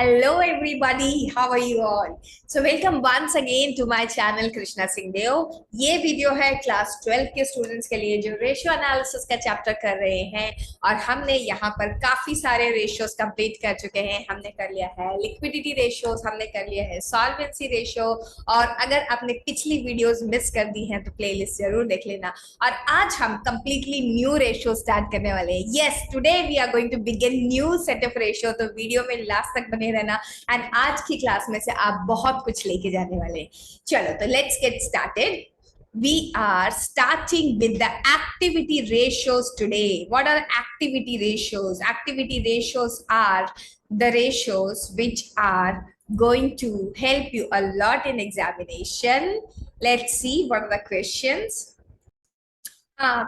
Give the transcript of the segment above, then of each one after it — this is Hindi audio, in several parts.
Hello everybody, how are you all? So welcome once again to my channel Krishna Singh Deo. ये वीडियो है क्लास 12 के स्टूडेंट्स के लिए जो रेशियो एनालिसिस का चैप्टर कर रहे हैं और हमने यहाँ पर काफी सारे रेशियोज कंप्लीट कर चुके हैं। हमने कर लिया है लिक्विडिटी रेशियोज, हमने कर लिया है सॉल्वेंसी रेशियो और अगर आपने पिछली वीडियोस मिस कर दी हैं तो प्लेलिस्ट जरूर देख लेना। और आज हम कंप्लीटली न्यू रेशियो स्टार्ट करने वाले हैं। Yes, today we are going to begin new set of ratio, तो वीडियो में लास्ट तक बने रहना एंड आज की क्लास में से आप बहुत कुछ लेके जाने वाले हैं। चलो तो let's get started. We are starting with the activity ratios today. What are activity ratios? Activity ratios are the ratios which are going to help you a lot in examination. Let's see what are the questions.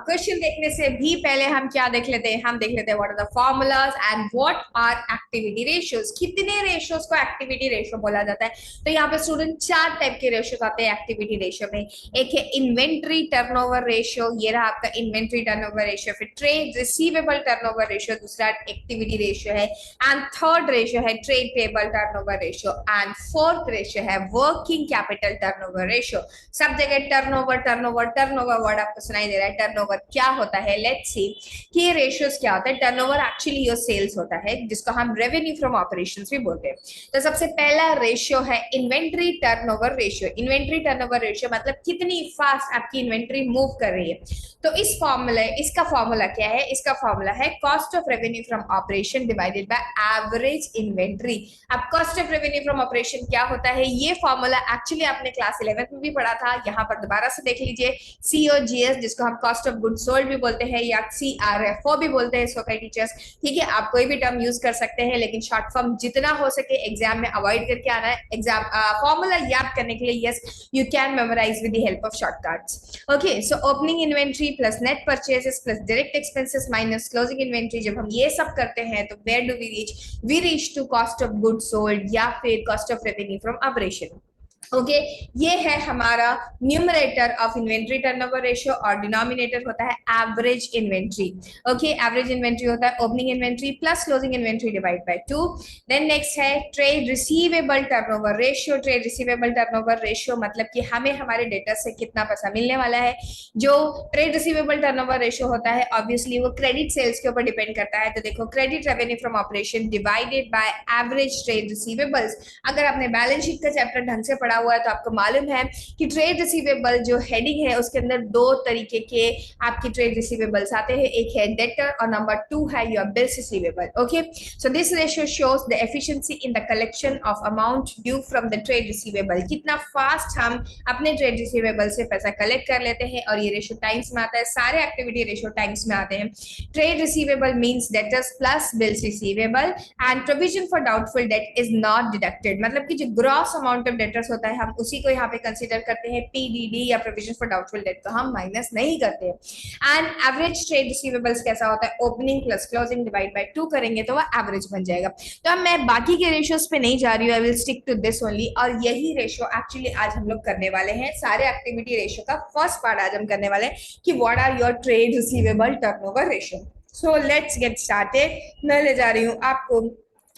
Question देखने से भी पहले हम क्या देख लेते हैं, हम देख लेते हैं what are the formulas and what are activity ratios. कितने रेशियोज को एक्टिविटी रेशियो बोला जाता है? तो यहाँ पे स्टूडेंट चार टाइप के रेशियोज आते हैं एक्टिविटी रेशियो में। एक है इन्वेंट्री टर्नओवर रेशियो, ये रहा आपका इन्वेंट्री टर्नओवर रेशियो। फिर ट्रेड रिसीवेबल टर्नओवर रेशियो, दूसरा एक्टिविटी रेशियो है। एंड थर्ड रेशियो है trade payable turnover ratio and fourth ratio है वर्किंग कैपिटल टर्नओवर रेशियो। सब जगह टर्नओवर टर्नओवर टर्नओवर वर्ड आपको सुनाई दे रहा है। टर्नओवर क्या होता है, लेट्स सी कि ये रेशियोज क्या होता है। टर्नओवर एक्चुअली योर सेल्स होता है जिसको हम रेवेन्यू फ्रॉम ऑपरेशंस भी बोलते हैं। तो सबसे पहला रेशियो है inventory turnover ratio. Inventory turnover ratio मतलब कितनी फास्ट आपकी इन्वेंट्री मूव कर रही है। तो इसका फॉर्मूला क्या है? इसका फॉर्मूला है cost of revenue from operation divided by average inventory. अब cost of revenue from operation क्या होता है, ये फॉर्मूला एक्चुअली आपने क्लास 11 में भी पढ़ा था। यहाँ पर दोबारा से देख लीजिए। COGS जिसको हम कॉस्ट ऑफ गुड सोल्ड भी बोलते हैं या CRFO भी बोलते हैं इसको कई टीचर्स, ठीक है। आप कोई भी टर्म यूज कर सकते हैं लेकिन शॉर्ट फॉर्म जितना हो सके एग्जाम में अवॉइड करके आना है। एग्जाम फॉर्मूला याद करने के लिए yes you can memorise with the help of shortcuts. Okay, so opening inventory plus net purchases plus direct expenses minus closing inventory. जब हम ये सब करते हैं तो where do we reach to cost of good sold या फिर cost of revenue from operation. Okay, ये है हमारा numerator of inventory turnover ratio और डिनोमिनेटर होता है average inventory. Okay, average inventory होता है opening inventory plus closing inventory divide by 2। Then next है trade receivable turnover ratio. Trade receivable turnover ratio मतलब कि हमें हमारे डेटर से कितना पैसा मिलने वाला है। जो ट्रेड रिसीवेबल टर्नओवर रेशियो होता है ऑब्वियसली वो क्रेडिट सेल्स के ऊपर डिपेंड करता है। तो देखो credit revenue from operation divided by average trade receivables. अगर आपने बैलेंस शीट का चैप्टर ढंग से पढ़ा हुआ है तो आपको मालूम है कि ट्रेड रिसीवेबल जो हेडिंग है उसके अंदर दो तरीके के आपके ट्रेड रिसीवेबल्स आते हैं। एक है डेटर और नंबर 2 है your bills receivable. Okay, so this ratio shows the efficiency in the collection of amount due from the trade receivable. कितना फास्ट हम अपने ट्रेड रिसीवेबल से पैसा कलेक्ट कर लेते हैं और ये रेशियो टाइम्स में आता है। सारे एक्टिविटी रेशियो टाइम्स में आते हैं। Trade receivable means debtors plus bills receivable and provision for doubtful debt is not deducted. मतलब कि जो ग्रॉस अमाउंट ऑफ डेटर्स होता है हम उसी को यहाँ पे कंसीडर करते हैं। PDD या प्रोविजन फॉर डाउटफुल डेट को हम माइनस नहीं करते हैं। एंड एवरेज ट्रेड रिसीवेबल्स कैसा होता है, opening plus closing divide by 2 करेंगे तो वह एवरेज बन जाएगा। तो अब मैं बाकी के रेशियोज पे नहीं जा रही हूँ, I will stick to this only. और यही रेशियो एक्चुअली आज हम लोग करने वाले हैं। सारे एक्टिविटी रेशियो का फर्स्ट पार्ट आज हम करने वाले हैं कि what are your trade receivable turnover ratio. So let's get started. मैं ले जा रही हूँ आपको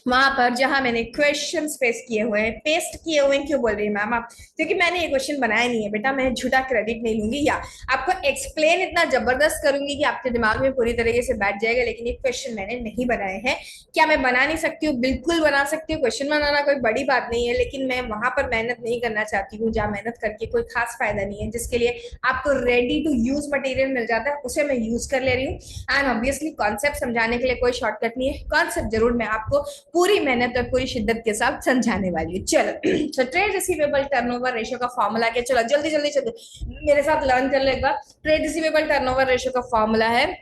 वहां पर जहां मैंने क्वेश्चन पेस्ट किए हुए हैं। पेस्ट किए हुए क्यों बोल रही है मैम आप? क्योंकि मैंने ये क्वेश्चन बनाया नहीं है बेटा, मैं झूठा क्रेडिट नहीं लूंगी या आपको एक्सप्लेन इतना जबरदस्त करूंगी कि आपके दिमाग में पूरी तरीके से बैठ जाएगा। लेकिन ये क्वेश्चन मैंने नहीं बनाए हैं। क्या मैं बना नहीं सकती हूँ? बिल्कुल बना सकती हूँ। क्वेश्चन बनाना कोई बड़ी बात नहीं है, लेकिन मैं वहां पर मेहनत नहीं करना चाहती हूँ जहाँ मेहनत करके कोई खास फायदा नहीं है। जिसके लिए आपको रेडी टू यूज मटेरियल मिल जाता है उसे मैं यूज कर ले रही हूँ। एंड ऑब्वियसली कॉन्सेप्ट समझाने के लिए कोई शॉर्टकट नहीं है। कॉन्सेप्ट जरूर मैं आपको पूरी मेहनत और पूरी शिद्दत के साथ समझाने वाली हूँ। चलो, तो ट्रेड रिसीवेबल टर्नओवर रेशियो का फॉर्मूला क्या? चलो जल्दी जल्दी जल्दी मेरे साथ लर्न कर लो एक बार। ट्रेड रिसीवेबल टर्नओवर रेशियो का फॉर्मूला है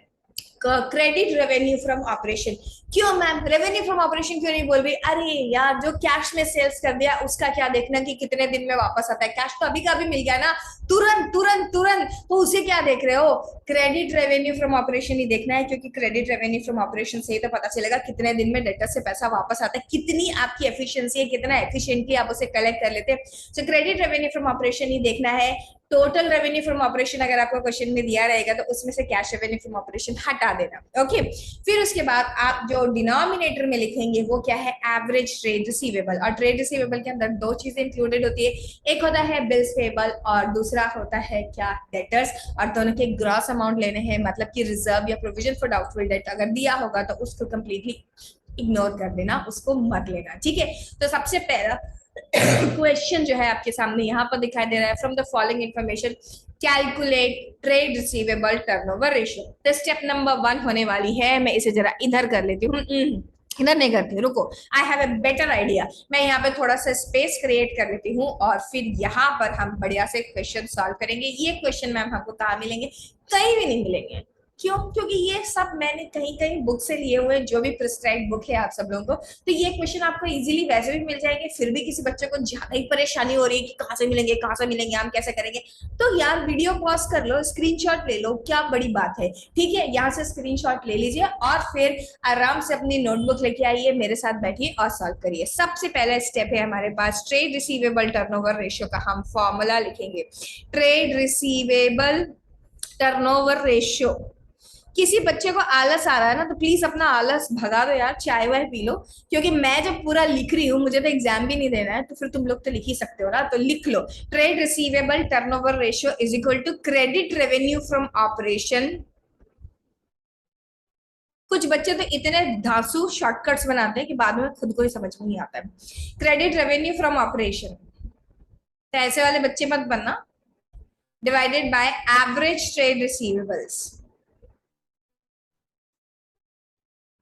क्रेडिट रेवेन्यू फ्रॉम ऑपरेशन। क्यों मैम रेवेन्यू फ्रॉम ऑपरेशन क्यों नहीं बोल रही? अरे यार, जो कैश में सेल्स कर दिया उसका क्या देखना कि कितने दिन में वापस आता है। कैश तो अभी का अभी मिल गया ना, तुरंत तुरंत तुरंत, तो उसे क्या देख रहे हो? क्रेडिट रेवेन्यू फ्रॉम ऑपरेशन ही देखना है, क्योंकि क्रेडिट रेवेन्यू फ्रॉम ऑपरेशन से ही तो पता चलेगा कितने दिन में डेटर से पैसा वापस आता है, कितनी आपकी एफिशिएंसी है, कितना एफिशिएंटली आप उसे कलेक्ट कर लेते हैं। So credit revenue from operation ही देखना है। टोटल रेवेन्यू फ्रॉम ऑपरेशन अगर आपको क्वेश्चन में दिया रहेगा तो उसमें से कैश रेवेन्यू फ्रॉम ऑपरेशन हटा देना। ओके, फिर उसके बाद आप जो डिनोमिनेटर में लिखेंगे वो क्या है, एवरेज ट्रेड रिसीवेबल। और ट्रेड रिसीवेबल के अंदर दो चीजें इंक्लूडेड होती है, एक होता है बिल्स पेबल और दूसरा होता है क्या, डेटर्स। और दोनों के ग्रॉस अमाउंट लेने हैं, मतलब कि रिजर्व या प्रोविजन फॉर डाउटफुल डेट अगर दिया होगा तो उसको कंप्लीटली इग्नोर कर देना, उसको मत लेना। ठीक है, तो सबसे पहला क्वेश्चन जो है आपके सामने यहाँ पर दिखाई दे रहा है, from the following information calculate trade receivable turnover ratio. तो स्टेप नंबर 1 होने वाली है, मैं इसे जरा इधर कर लेती हूँ, इधर नहीं करती, रुको, I have a better idea. मैं यहाँ पे थोड़ा सा स्पेस क्रिएट कर लेती हूँ और फिर यहाँ पर हम बढ़िया से क्वेश्चन सॉल्व करेंगे। ये क्वेश्चन मैम हमको कहाँ मिलेंगे, कहीं भी नहीं मिलेंगे। क्यों, क्योंकि ये सब मैंने कहीं कहीं बुक से लिए हुए, जो भी प्रिस्क्राइब बुक है आप सब लोगों को, तो ये क्वेश्चन आपको इजीली वैसे भी मिल जाएंगे। फिर भी किसी बच्चे को ज्यादा ही परेशानी हो रही है कि कहाँ से मिलेंगे, कहाँ से मिलेंगे, हम कैसे करेंगे, तो यार वीडियो पॉज कर लो, स्क्रीनशॉट ले लो, क्या बड़ी बात है। ठीक है, यहाँ से स्क्रीनशॉट ले लीजिए और फिर आराम से अपनी नोटबुक लेके आइए, मेरे साथ बैठिए और सॉल्व करिए। सबसे पहला स्टेप है हमारे पास ट्रेड रिसीवेबल टर्नओवर रेशियो का हम फॉर्मूला लिखेंगे। Trade receivable turnover ratio. किसी बच्चे को आलस आ रहा है ना, तो प्लीज अपना आलस भगा दो यार, चाय वाय पी लो, क्योंकि मैं जब पूरा लिख रही हूँ, मुझे तो एग्जाम भी नहीं देना है, तो फिर तुम लोग तो लिख ही सकते हो ना, तो लिख लो। Trade receivable turnover ratio is equal to credit revenue from operation. कुछ बच्चे तो इतने धांसू शॉर्टकट्स बनाते हैं कि बाद में खुद को ही समझ में नहीं आता है। क्रेडिट रेवेन्यू फ्रॉम ऑपरेशन, तो ऐसे वाले बच्चे मत बनना। Divided by average trade receivables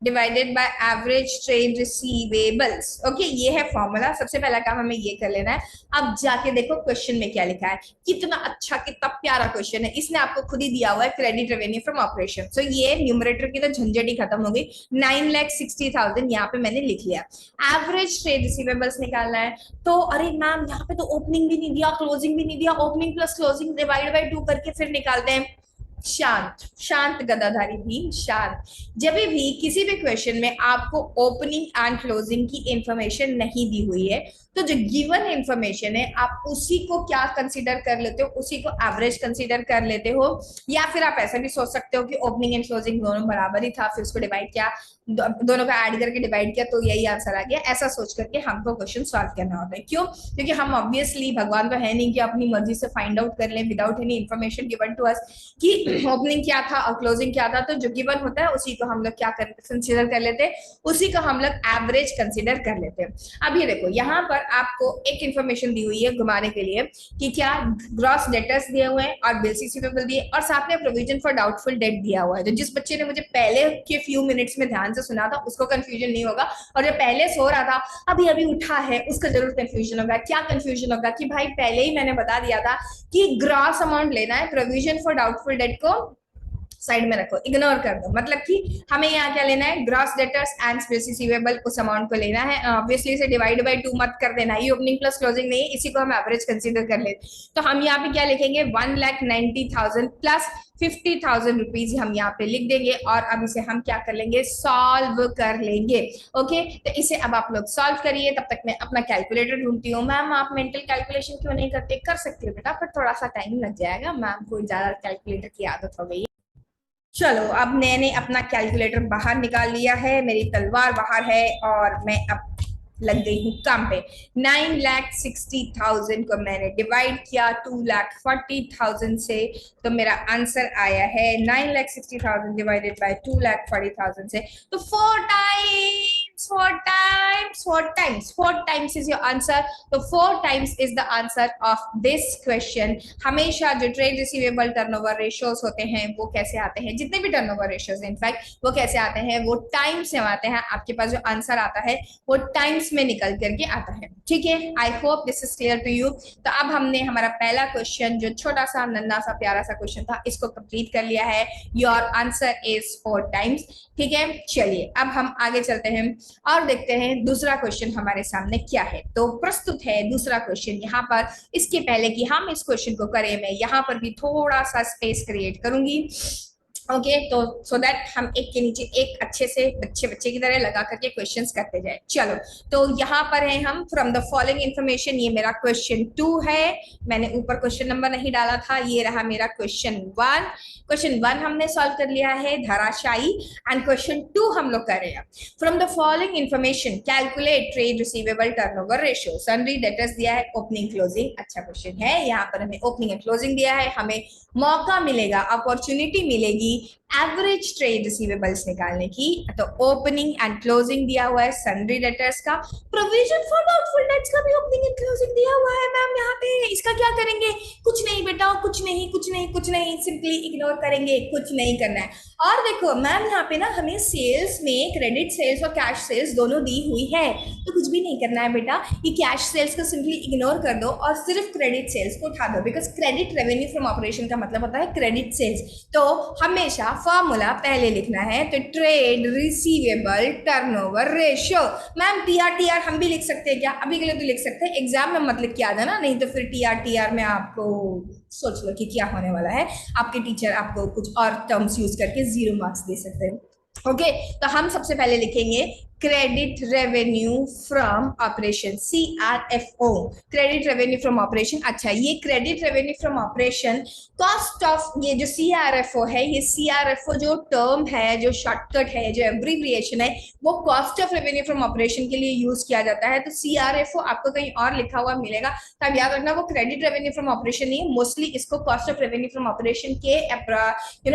divided by average trade receivables. Okay, ये है फॉर्मूला। सबसे पहला काम हमें ये कर लेना है। अब जाके देखो क्वेश्चन में क्या लिखा है, कितना अच्छा, कितना प्यारा क्वेश्चन है। इसने आपको खुद ही दिया हुआ है क्रेडिट रेवेन्यू फ्रॉम ऑपरेशन। सो ये न्यूमरेटर की तो झंझट ही खत्म हो गई। 9,60,000 यहाँ पे मैंने लिख लिया। एवरेज ट्रेड रिसीवेबल्स निकालना है, तो अरे मैम यहाँ पे तो ओपनिंग भी नहीं दिया, क्लोजिंग भी नहीं दिया, opening plus closing divide by 2 करके फिर निकालते हैं। शांत शांत गदाधारी भीम, शांत। जब भी किसी भी क्वेश्चन में आपको ओपनिंग एंड क्लोजिंग की इंफॉर्मेशन नहीं दी हुई है, तो जो गिवन इंफॉर्मेशन है आप उसी को क्या कंसीडर कर लेते हो, उसी को एवरेज कंसीडर कर लेते हो। या फिर आप ऐसा भी सोच सकते हो कि ओपनिंग एंड क्लोजिंग दोनों बराबर ही था, फिर उसको डिवाइड किया, दोनों का ऐड करके डिवाइड किया, तो यही आंसर आ गया। ऐसा सोच करके हमको क्वेश्चन सॉल्व करना होता है। क्यों, क्योंकि हम ऑब्वियसली भगवान तो है नहीं कि अपनी मर्जी से फाइंड आउट कर लें without any information given to us कि ओपनिंग क्या था और क्लोजिंग क्या था। तो जो गिवन होता है उसी को हम लोग क्या कंसिडर कर लेते हैं, उसी को हम लोग एवरेज कंसिडर कर लेते हैं। अब ये देखो, यहाँ पर आपको एक इंफॉर्मेशन दी हुई है घुमाने के लिए कि क्या ग्रॉस डेटर्स दिए हुए हैं और बिल्स रिसीवेबल दिए, और साथ में प्रोविजन फॉर डाउटफुल डेट दिया हुआ है। तो जिस बच्चे ने मुझे पहले के फ्यू मिनट्स में ध्यान से सुना था उसको कंफ्यूजन नहीं होगा, और जो पहले सो रहा था अभी अभी उठा है उसका जरूर कंफ्यूजन होगा। क्या कंफ्यूजन होगा कि भाई पहले ही मैंने बता दिया था कि ग्रॉस अमाउंट लेना है, प्रोविजन फॉर डाउटफुल डेट को साइड में रखो, इग्नोर कर दो। मतलब कि हमें यहाँ क्या लेना है, gross debtors and bills receivable, उस अमाउंट को लेना है। ऑब्वियसली इसे डिवाइड बाय 2 मत कर देना, ये ओपनिंग प्लस क्लोजिंग नहीं, इसी को हम एवरेज कंसीडर कर लेते। तो हम यहाँ पे क्या लिखेंगे, 1,90,000 प्लस 50,000 रुपीज हम यहाँ पे लिख देंगे, और अब इसे हम क्या कर लेंगे, सॉल्व कर लेंगे। ओके, तो इसे अब आप लोग सॉल्व करिए, तब तक मैं अपना कैलकुलेटर ढूंढती हूँ। मैम आप मेंटल कैलकुलेशन क्यों नहीं करते, कर सकती हो बेटा, पर थोड़ा सा टाइम लग जाएगा, मैम को ज्यादा कैलकुलेटर की आदत हो गई। चलो, अब मैंने अपना कैलकुलेटर बाहर निकाल लिया है, मेरी तलवार बाहर है और मैं अब लग गई हूँ काम पे। 9,60,000 को मैंने डिवाइड किया 2,40,000 से, तो मेरा आंसर आया है 9,60,000 डिवाइडेड बाय 2,40,000 से, तो 4 times is your answer। तो 4 times is the answer of this question। हमेशा जो ट्रेड रिसीवेबल टर्नओवर रेशियोज होते हैं वो कैसे आते हैं, जितने भी टर्नओवर रेशियोज इनफैक्ट वो कैसे आते हैं, वो टाइम से आते हैं। आपके पास जो आंसर आता है वो टाइम्स में निकल करके आता है। ठीक है, I hope this is clear to you. तो अब हमने हमारा पहला क्वेश्चन, जो छोटा सा नन्ना सा प्यारा सा क्वेश्चन था, इसको कंप्लीट कर लिया है। Your answer is 4 times। ठीक है, चलिए अब हम आगे चलते हैं और देखते हैं दूसरा क्वेश्चन हमारे सामने क्या है। तो प्रस्तुत है दूसरा क्वेश्चन यहाँ पर। इसके पहले कि हम इस क्वेश्चन को करें, मैं यहाँ पर भी थोड़ा सा स्पेस क्रिएट करूंगी ओके तो सो दैट हम एक के नीचे एक अच्छे से बच्चे बच्चे की तरह लगा करके क्वेश्चंस करते जाए। चलो तो यहाँ पर है हम फ्रॉम द फॉलोइंग इन्फॉर्मेशन, ये मेरा क्वेश्चन 2 है, मैंने ऊपर क्वेश्चन नंबर नहीं डाला था, ये रहा मेरा क्वेश्चन 1। क्वेश्चन 1 हमने सॉल्व कर लिया है धराशायी, एंड क्वेश्चन 2 हम लोग कर रहे हैं। From the following information calculate trade receivable turnover ratio, sundry debtors दिया है, ओपनिंग क्लोजिंग, अच्छा क्वेश्चन है, यहाँ पर हमें ओपनिंग एंड क्लोजिंग दिया है, हमें मौका मिलेगा, अपॉर्चुनिटी मिलेगी एवरेज ट्रेड रिसीवेबल्स निकालने की। तो ओपनिंग एंड क्लोजिंग दिया हुआ है सन्ड्री डेटर्स का, प्रोविजन फॉर डाउटफुल डेट्स का भी ओपनिंग एंड क्लोजिंग दिया हुआ है मैम यहाँ पे। इसका क्या करेंगे? कुछ नहीं बेटा, कुछ नहीं कुछ नहीं कुछ नहीं, सिंपली इग्नोर करेंगे, कुछ नहीं करना है। और देखो मैम यहाँ पे ना हमें सेल्स में क्रेडिट सेल्स और कैश सेल्स दोनों दी हुई है, तो कुछ भी नहीं करना है बेटा, ये कैश सेल्स को सिंपली इग्नोर कर दो और सिर्फ क्रेडिट सेल्स को उठा दो, because credit revenue from operation का मतलब होता है क्रेडिट सेल्स। तो हमेशा फॉर्मूला पहले लिखना है, तो trade receivable turnover ratio. Ma'am TR हम भी लिख सकते हैं क्या? अभी के लिए तो लिख सकते हैं, एग्जाम में मत लिख के आ जाना, नहीं तो फिर टीआर में आपको सोच लो कि क्या होने वाला है, आपके टीचर आपको कुछ और टर्म्स यूज करके 0 मार्क्स दे सकते हैं। ओके तो हम सबसे पहले लिखेंगे credit revenue from operation, CRFO, credit revenue from operation. अच्छा ये credit revenue from operation cost of, ये जो CRFO है, ये CRFO जो टर्म है, जो शॉर्टकट है, जो एब्रिविएशन है, वो cost of revenue from operation के लिए यूज किया जाता है। तो CRFO आपको कहीं और लिखा हुआ मिलेगा, तो आप याद रखना वो क्रेडिट रेवेन्यू फ्रॉम ऑपरेशन नहीं है, मोस्टली इसको cost of revenue from operation के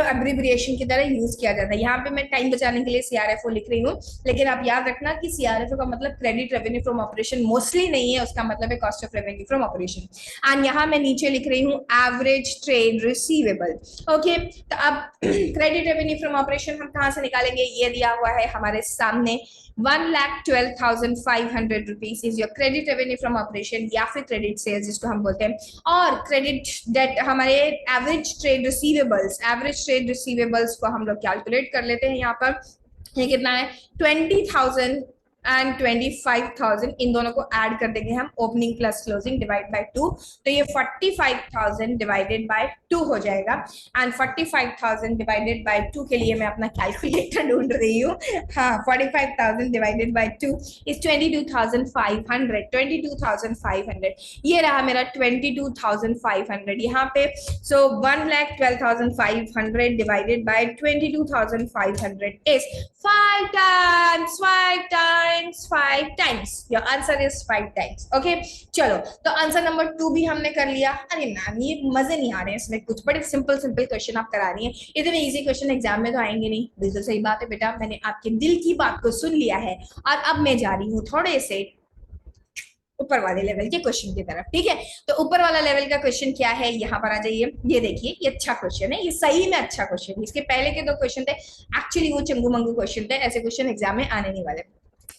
एब्रिविएशन की तरह यूज किया जाता है। यहाँ पे मैं टाइम बचाने के लिए CRFO लिख रही हूँ, लेकिन आप याद रखना कि CRFO का मतलब credit revenue from operation mostly नहीं है, उसका मतलब है cost of revenue from operation. And यहाँ मैं नीचे लिख रही हूँ एवरेज ट्रेड रिसीवेबल। ओके तो अब क्रेडिट रेवेन्यू फ्रॉम ऑपरेशन हम कहाँ से निकालेंगे? ये दिया हुआ है हमारे सामने, 1,12,500 rupees is your credit revenue from operation, या फिर क्रेडिट सेल्स जिसको हम बोलते हैं। और क्रेडिट डेट हमारे एवरेज ट्रेड रिसीवेबल्स को हम लोग कैलकुलेट कर लेते हैं। यहाँ पर ये कितना है? 20,000 एंड 25,000, इन दोनों को ऐड कर देंगे हम, opening plus closing divide by 2, तो ये 45,000 डिवाइडेड बाय 2 हो जाएगा। एंड 45,000 डिवाइडेड बाय 2 के लिए मैं अपना कैलकुलेटर ढूंढ रही हूँ। हाँ 45,000 डिवाइडेड बाय 2 इज 22,500, 22,500, ये रहा मेरा 22,500 यहाँ पे। सो 1,12,500 divided by 22,500 is 5 times 5 times, your answer is 5 times। Okay चलो तो आंसर नंबर 2 भी हमने कर लिया। अरे मैम ये मजे नहीं आ रहे हैं इसमें, कुछ बड़े सिंपल क्वेश्चन आप करा रही हैं, इतने इजी क्वेश्चन एग्जाम में तो आएंगे नहीं। बिल्कुल सही बात है बेटा, मैंने आपके दिल की बात को सुन लिया है, और अब मैं जा रही हूँ थोड़े से ऊपर वाले लेवल के क्वेश्चन की तरफ। ठीक है तो ऊपर वाला लेवल का क्वेश्चन क्या है, यहाँ पर आ जाइए, ये देखिए, ये अच्छा क्वेश्चन है, ये सही में अच्छा क्वेश्चन है। इसके पहले के 2 क्वेश्चन थे एक्चुअली वो चंगू मंगू क्वेश्चन थे, ऐसे क्वेश्चन एग्जाम में आने नहीं वाले।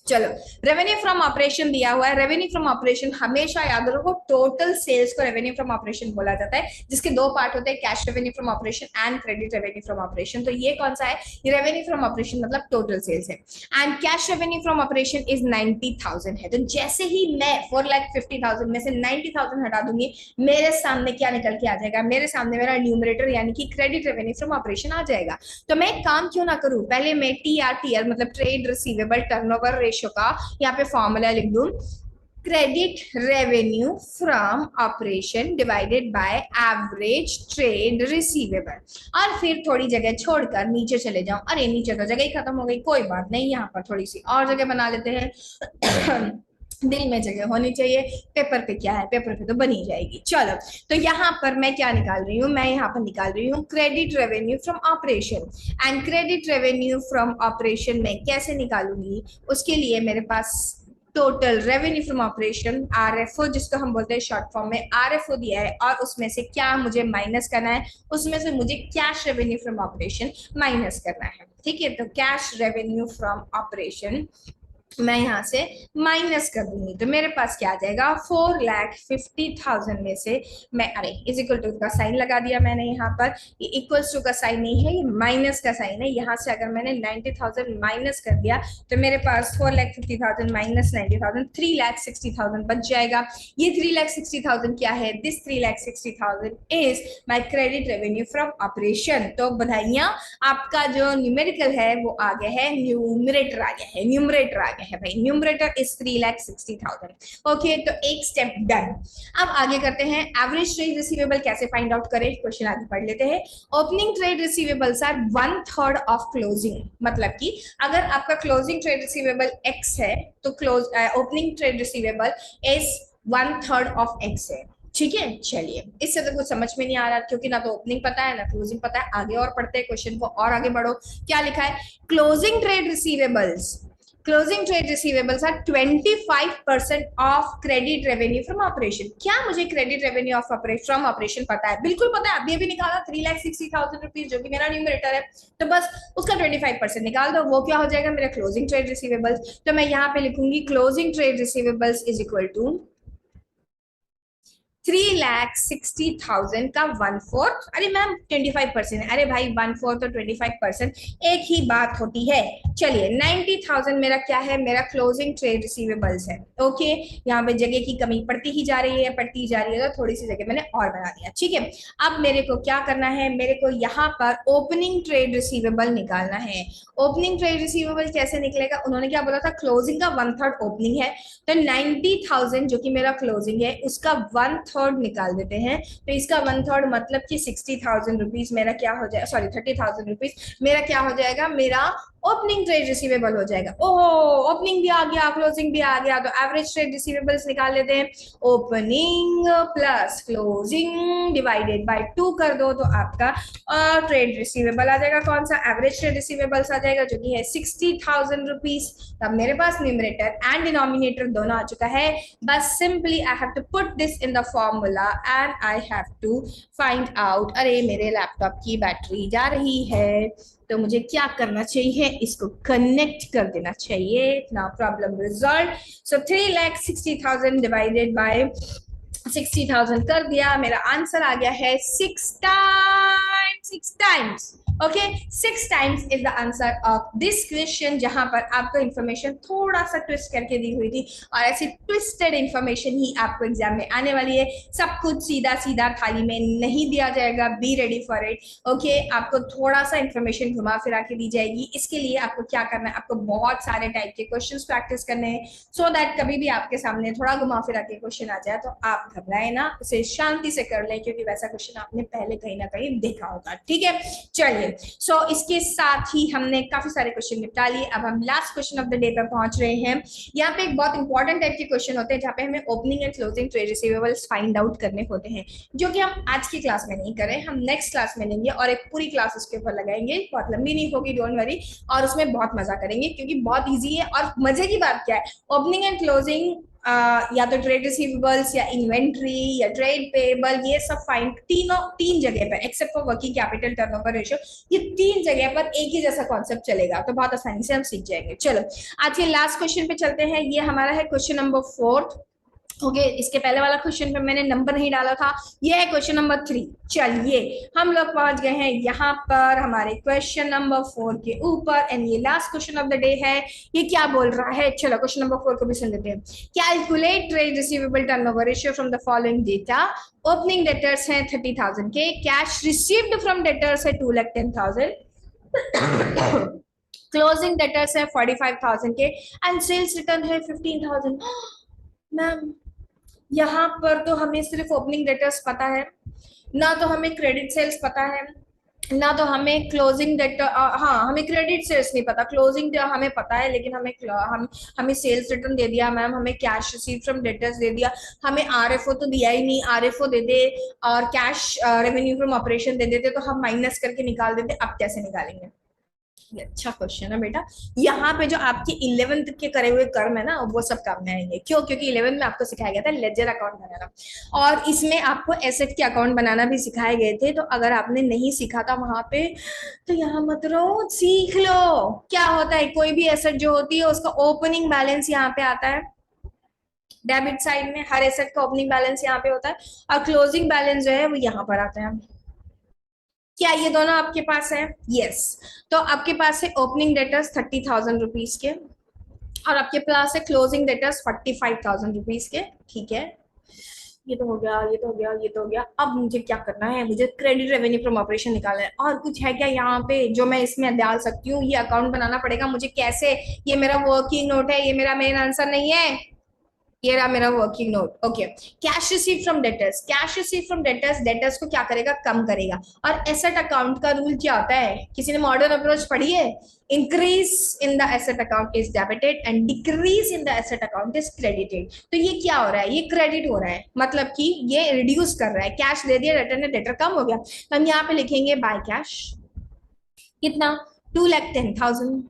चलो रेवेन्यू फ्रॉम ऑपरेशन दिया हुआ है, रेवेन्यू फ्रॉम ऑपरेशन हमेशा याद रखो टोटल सेल्स को रेवेन्यू फ्रॉम ऑपरेशन बोला जाता है, जिसके 2 पार्ट होते हैं, cash revenue from operation and credit revenue from operation. तो ये कौन सा है? ये रेवेन्यू फ्रॉम ऑपरेशन मतलब टोटल सेल्स है, and cash revenue from operation is 90,000 है। तो जैसे ही मैं 4,50,000 में से 90,000 हटा दूंगी, मेरे सामने क्या निकल के आ जाएगा? मेरे सामने मेरा न्यूमरेटर यानी कि क्रेडिट रेवेन्यू फ्रॉम ऑपरेशन आ जाएगा। तो मैं काम क्यों ना करूं, पहले मैं TR मतलब ट्रेड रिसीवेबल टर्नओवर रेशियो का यहाँ पे फॉर्मूला लिख दूं, credit revenue from operation divided by average trade receivable, और फिर थोड़ी जगह छोड़कर नीचे चले जाऊं। अरे नीचे तो जगह ही खत्म हो गई, कोई बात नहीं, यहाँ पर थोड़ी सी और जगह बना लेते हैं। दिल में जगह होनी चाहिए, पेपर पे क्या है, पेपर पे तो बनी जाएगी। चलो तो यहाँ पर मैं क्या निकाल रही हूँ? मैं यहाँ पर निकाल रही हूँ credit revenue from operation, and credit revenue from operation में कैसे निकालूंगी? उसके लिए मेरे पास total revenue from operation RFO, जिसको हम बोलते हैं शॉर्ट फॉर्म में RFO दिया है, और उसमें से क्या मुझे माइनस करना है? उसमें से मुझे cash revenue from operation minus करना है। ठीक है तो कैश रेवेन्यू फ्रॉम ऑपरेशन मैं यहाँ से माइनस कर दूंगी तो मेरे पास क्या आ जाएगा 4,50,000 में से मैं, अरे इज इक्वल टू का साइन लगा दिया मैंने यहाँ पर, ये इक्वल्स टू का साइन नहीं है, ये माइनस का साइन है। यहाँ से अगर मैंने 90,000 माइनस कर दिया तो मेरे पास 4,50,000 माइनस 90,000 3,60,000 बच जाएगा। ये 3,60,000 क्या है? This 3,60,000 is my credit revenue from operation. तो बधाइयां, आपका जो न्यूमेरिकल है वो आ गया है, न्यूमरेटर आ गया है, न्यूमरेटर आ गया है भाई, न्यूमरेटर इज 3,60,000। ओके, तो एक स्टेप डन। अब आगे करते हैं, एवरेज ट्रेड रिसीवेबल कैसे फाइंड आउट करें, क्वेश्चन आगे पढ़ लेते हैं। Opening trade receivables are 1/3 of closing, मतलब कि अगर आपका क्लोजिंग ट्रेड रिसीवेबल एक्स है तो opening trade receivable is 1/3 of x है। ठीक है, चलिए, इससे तो कुछ समझ में नहीं आ रहा क्योंकि ना तो ओपनिंग पता है ना क्लोजिंग पता है। आगे और पढ़ते हैं क्वेश्चन को, और आगे बढ़ो। क्या लिखा है? Closing trade receivables, closing trade receivables are 25% of credit revenue from operation. क्या मुझे credit revenue of from operation पता है? बिल्कुल पता है, अभी निकाला 3,60,000 रुपीज, जो कि मेरा न्यूमरेटर है। तो बस उसका 25% निकाल दो, वो क्या हो जाएगा? मेरा क्लोजिंग ट्रेड रिसीवेबल्स। तो मैं यहाँ पे लिखूंगी closing trade receivables is equal to 3,60,000 का 1/4। अरे मैम 25% है। अरे भाई 1/4 तो 25% एक ही बात होती है। चलिए, 90,000 मेरा क्या है? मेरा क्लोजिंग ट्रेड रिसीवेबल्स है। ओके, यहाँ पे जगह की कमी पड़ती ही जा रही है, पड़ती ही जा रही है, तो थोड़ी सी जगह मैंने और बना दिया। ठीक है, अब मेरे को क्या करना है? मेरे को यहाँ पर ओपनिंग ट्रेड रिसीवेबल निकालना है। ओपनिंग ट्रेड रिसीवेबल कैसे निकलेगा? उन्होंने क्या बोला था? क्लोजिंग का 1/3 ओपनिंग है, तो 90,000 जो कि मेरा क्लोजिंग है उसका 1/3 निकाल देते हैं। तो इसका 1/3 मतलब कि 60,000 रुपीज मेरा क्या हो जाएगा? सॉरी, 30,000 रुपीज मेरा क्या हो जाएगा? मेरा ओपनिंग ट्रेड रिसीवेबल हो जाएगा। ओहो, ओपनिंग भी आ गया, क्लोजिंग भी आ गया, तो एवरेज ट्रेड रिसीवेबल्स निकाल लेते हैं। Opening plus closing divided by 2 कर दो तो आपका ट्रेड रिसीवेबल आ जाएगा। कौन सा? एवरेज ट्रेड रिसीवेबल्स आ जाएगा, जो कि है 60,000 रुपीज। तब मेरे पास न्यूमरेटर एंड डिनोमिनेटर दोनों आ चुका है। बस simply I have to put this in the formula and I have to find out. अरे मेरे लैपटॉप की बैटरी जा रही है, तो मुझे क्या करना चाहिए? इसको कनेक्ट कर देना चाहिए। ना problem resolve. So 3,60,000 divided by 60,000 कर दिया, मेरा आंसर आ गया है 6 times. Okay, 6 times is the answer of this question, जहां पर आपको इंफॉर्मेशन थोड़ा सा ट्विस्ट करके दी हुई थी, और ऐसी ट्विस्टेड इंफॉर्मेशन ही आपको एग्जाम में आने वाली है। सब कुछ सीधा सीधा थाली में नहीं दिया जाएगा, be ready for it. Okay, आपको थोड़ा सा इंफॉर्मेशन घुमा फिरा के दी जाएगी। इसके लिए आपको क्या करना है? आपको बहुत सारे टाइप के क्वेश्चंस प्रैक्टिस करने हैं, सो दैट कभी भी आपके सामने थोड़ा घुमा फिरा के क्वेश्चन आ जाए तो आप घबराए ना, उसे शांति से कर लें, क्योंकि वैसा क्वेश्चन आपने पहले कहीं ना कहीं देखा होगा। ठीक है, चलिए, सो इसके साथ ही हमने काफी सारे क्वेश्चन निपटा लिए। अब हम last question of the day पर पहुंच रहे हैं। यहाँ पे एक बहुत इंपॉर्टेंट टाइप के क्वेश्चन होते हैं, जहाँ पे हमें opening and closing trade receivables find out करने होते हैं, जो कि हम आज की क्लास में नहीं करें, हम नेक्स्ट क्लास में लेंगे और एक पूरी क्लास उसके ऊपर लगाएंगे। बहुत लंबी नहीं होगी, डोंट वरी, और उसमें बहुत मजा करेंगे, क्योंकि बहुत ईजी है। और मजे की बात क्या है? ओपनिंग एंड क्लोजिंग या तो ट्रेड रिसीवेबल्स या इन्वेंट्री या ट्रेड पेएबल, ये सब फाइन तीन जगह पर, except for working capital turnover ratio, ये 3 जगह पर एक ही जैसा कॉन्सेप्ट चलेगा, तो बहुत आसानी से हम सीख जाएंगे। चलो, आज के लास्ट क्वेश्चन पे चलते हैं। ये हमारा है क्वेश्चन नंबर 4। ओके, इसके पहले वाला क्वेश्चन पे मैंने नंबर नहीं डाला था, ये है क्वेश्चन नंबर 3। चलिए, हम लोग पहुंच गए हैं यहाँ पर हमारे क्वेश्चन नंबर 4 के ऊपर, एंड ये last question of the day है। ये क्या बोल रहा है? चलो क्वेश्चन नंबर 4 को भी सुन लेते हैं। Calculate trade receivable turnover ratio from the following data. Opening debtors हैं 30,000 के, कैश रिसीव्ड फ्रॉम डेटर्स है 2,10,000, क्लोजिंग डेटर्स है 45,000 के, एंड सेल्स रिटर्न है 15,000। मैम, यहाँ पर तो हमें सिर्फ ओपनिंग डेटर्स पता है, ना तो हमें क्रेडिट सेल्स पता है, ना तो हमें क्लोजिंग डेटर, हाँ हमें क्रेडिट सेल्स नहीं पता, क्लोजिंग हमें पता है, लेकिन हमें सेल्स रिटर्न दे दिया मैम, हमें कैश रिसीव फ्रॉम डेटर्स दे दिया, हमें आरएफओ तो दिया ही नहीं, आरएफओ दे दे और कैश रेवेन्यू फ्रॉम ऑपरेशन दे देते तो हम माइनस करके निकाल देते। अब कैसे निकालेंगे? ये अच्छा क्वेश्चन है बेटा। यहाँ पे जो आपके 11th के करे हुए कर्म है ना, वो सब काम में आएंगे। क्यों? क्योंकि 11th में आपको सिखाया गया था लेजर अकाउंट बनाना, और इसमें आपको एसेट के अकाउंट बनाना भी सिखाए गए थे। तो अगर आपने नहीं सीखा था वहां पे, तो यहाँ मत रहो, सीख लो। क्या होता है, कोई भी एसेट जो होती है उसका ओपनिंग बैलेंस यहाँ पे आता है। डेबिट साइड में हर एसेट का ओपनिंग बैलेंस यहाँ पे होता है, और क्लोजिंग बैलेंस जो है वो यहाँ पर आता है। क्या ये दोनों आपके पास है? यस। तो आपके पास है ओपनिंग डेटर्स 30,000 रुपीज के, और आपके पास है क्लोजिंग डेटर्स 45,000 रुपीज के। ठीक है, ये तो हो गया, ये तो हो गया, ये तो हो गया। अब मुझे क्या करना है? मुझे क्रेडिट रेवेन्यू फ्रॉम ऑपरेशन निकालना है। और कुछ है क्या यहाँ पे जो मैं इसमें डाल सकती हूँ? ये अकाउंट बनाना पड़ेगा मुझे। कैसे? ये मेरा वर्किंग नोट है, ये मेरा मेन आंसर नहीं है। ये रहा मेरा working note. Okay, cash receive from debtors. Cash receive from debtors, debtors को क्या करेगा? कम करेगा। और एसेट अकाउंट का रूल क्या होता है? किसी ने मॉडर्न अप्रोच पढ़ी है? Increase in the asset account is debited and decrease in the asset account is credited. तो ये क्या हो रहा है? ये क्रेडिट हो रहा है, मतलब कि ये रिड्यूस कर रहा है। कैश दे दिया डेटर ने, डेटर कम हो गया, तो हम यहाँ पे लिखेंगे बाय कैश। कितना? 2,10,000।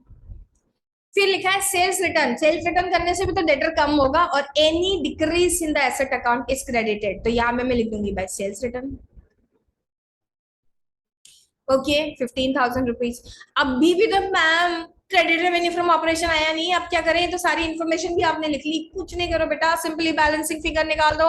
फिर लिखा है सेल्स रिटर्न। सेल्स रिटर्न करने से भी तो डेटर कम होगा, और any decrease in the asset account is credited. तो यहां मैं लिख दूंगी by sales return. Okay, 15,000 rupees. अभी भी तो ma'am credit revenue from operation आया नहीं। अब क्या करें? तो सारी इन्फॉर्मेशन भी आपने लिख ली। कुछ नहीं करो बेटा, सिंपली बैलेंसिंग फिगर निकाल दो।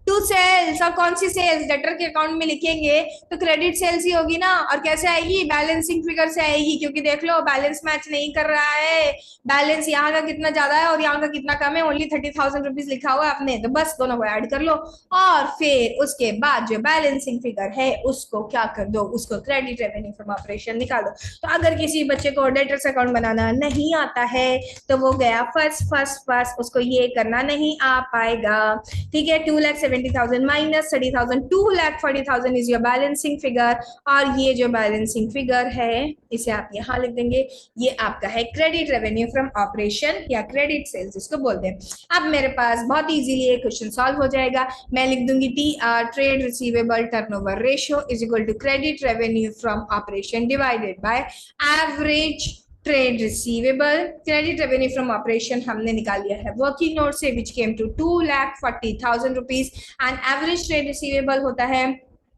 टू सेल्स, और कौन सी सेल्स? डेटर के अकाउंट में लिखेंगे तो क्रेडिट सेल्स ही होगी ना। और कैसे आएगी? बैलेंसिंग फिगर से आएगी, क्योंकि देख लो बैलेंस मैच नहीं कर रहा है। बैलेंस यहाँ का कितना ज्यादा है और यहाँ का कितना कम है। ओनली 30,000 रुपीज लिखा हुआ है आपने, तो बस दोनों को ऐड कर लो। और फिर उसके बाद जो बैलेंसिंग फिगर है उसको क्या कर दो? उसको क्रेडिट रेवेन्यू फ्रॉम ऑपरेशन निकालो। तो अगर किसी बच्चे को डेटर्स अकाउंट बनाना नहीं आता है, तो वो गया फर्स्ट फर्स्ट फर्स्ट, उसको ये करना नहीं आ पाएगा। ठीक है, 2,70,000 minus 30,000, 2,40,000 is your balancing figure. और ये जो बैलेंसिंग फिगर है इसे आप यहाँ लिख देंगे। ये आपका है क्रेडिट रेवेन्यू फ्रॉम ऑपरेशन, या क्रेडिट सेल्स इसको बोलते हैं। अब मेरे पास बहुत इजीली एक क्वेश्चन सॉल्व हो जाएगा। मैं लिख दूंगी TR, trade receivable turnover ratio, is equal to credit revenue from operation divided by average trade receivable. Credit revenue from operation हमने निकाल लिया है वर्किंग नोट से, which came to 2,40,000 rupees. And average trade receivable होता है,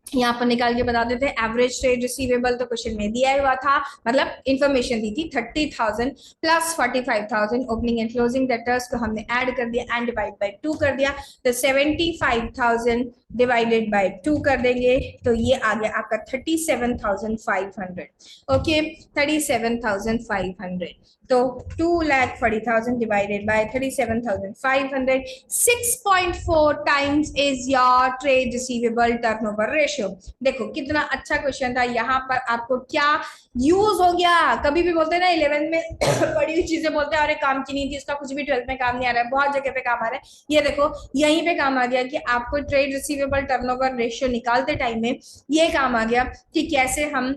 यहाँ पर निकाल के बता देते हैं। एवरेज ट्रेड रिसीवेबल तो क्वेश्चन में दिया हुआ था, मतलब इंफॉर्मेशन दी थी। 30,000 plus 45,000 opening and closing debtors को हमने ऐड कर दिया एंड डिवाइड बाय 2 कर दिया। तो 75,000 डिवाइडेड बाय 2 कर देंगे, तो ये आ गया आपका 37,500। ओके, 37,500। तो 2,40,000 divided by 37,500, 6.4 times is your trade receivable turnover ratio. देखो कितना अच्छा क्वेश्चन था। यहाँ पर आपको क्या यूज हो गया? कभी भी बोलते हैं ना 11th में बड़ी हुई चीजें बोलते हैं, अरे काम की नहीं थी, इसका कुछ भी 12th में काम नहीं आ रहा है। बहुत जगह पे काम आ रहा है। ये देखो यहीं पे काम आ गया कि आपको ट्रेड रिसीवेबल टर्नओवर रेशियो निकालते टाइम में ये काम आ गया कि कैसे हम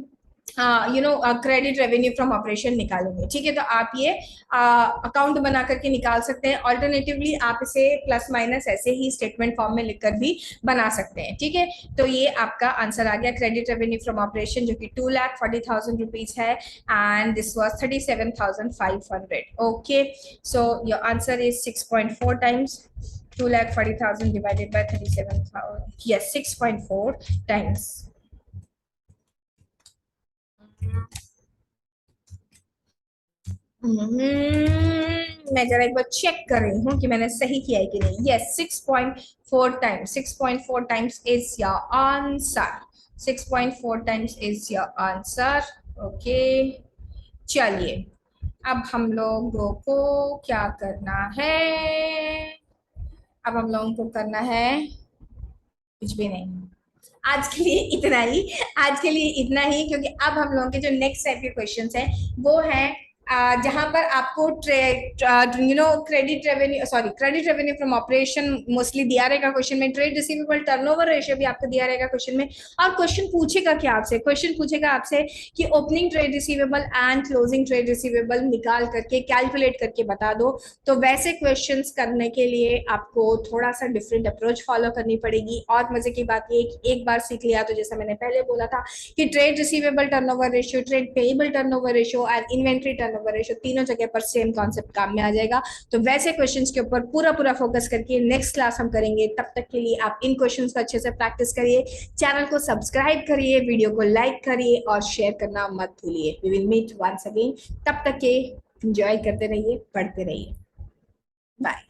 क्रेडिट रेवेन्यू फ्रॉम ऑपरेशन निकालेंगे। ठीक है, तो आप ये अकाउंट बना करके निकाल सकते हैं। ऑल्टरनेटिवली आप इसे प्लस माइनस ऐसे ही स्टेटमेंट फॉर्म में लिखकर भी बना सकते हैं। ठीक है, तो ये आपका आंसर आ गया क्रेडिट रेवेन्यू फ्रॉम ऑपरेशन, जो कि 2,40,000 रुपीज है, and this was 37,500। Okay, so your answer is 6.4 times 2,40,000 divided by 37,000. Yes, 6.4 times. मैं जरा एक बार चेक कर रही हूँ कि मैंने सही किया है कि नहीं। Yes, 6.4 times. 6.4 times is your answer. 6.4 times is your answer. Okay, चलिए अब हम लोगों को क्या करना है? अब हम लोगों को करना है कुछ भी नहीं। आज के लिए इतना ही। आज के लिए इतना ही, क्योंकि अब हम लोगों के जो नेक्स्ट टाइप के क्वेश्चंस हैं वो है जहां पर आपको credit revenue from operation mostly दिया रहेगा क्वेश्चन में, ट्रेड रिसीवेबल टर्नओवर रेशियो भी आपको दिया रहेगा क्वेश्चन में, और क्वेश्चन पूछेगा क्या आपसे, क्वेश्चन पूछेगा आपसे कि opening trade receivable and closing trade receivable निकाल करके कैलकुलेट करके बता दो। तो वैसे क्वेश्चंस करने के लिए आपको थोड़ा सा डिफरेंट अप्रोच फॉलो करनी पड़ेगी। और मजे की बात ये कि एक बार सीख लिया तो जैसा मैंने पहले बोला था कि trade receivable turnover ratio, trade payable turnover ratio and inventory turnover ratio तीनों जगह पर सेम कॉन्सेप्ट काम में आ जाएगा। तो वैसे क्वेश्चंस के ऊपर पूरा पूरा फोकस करके नेक्स्ट क्लास हम करेंगे। तब तक के लिए आप इन क्वेश्चंस को अच्छे से प्रैक्टिस करिए, चैनल को सब्सक्राइब करिए, वीडियो को लाइक करिए और शेयर करना मत भूलिए। We will meet once again. तब तक के एंजॉय करते रहिए, पढ़ते रहिए। बाय।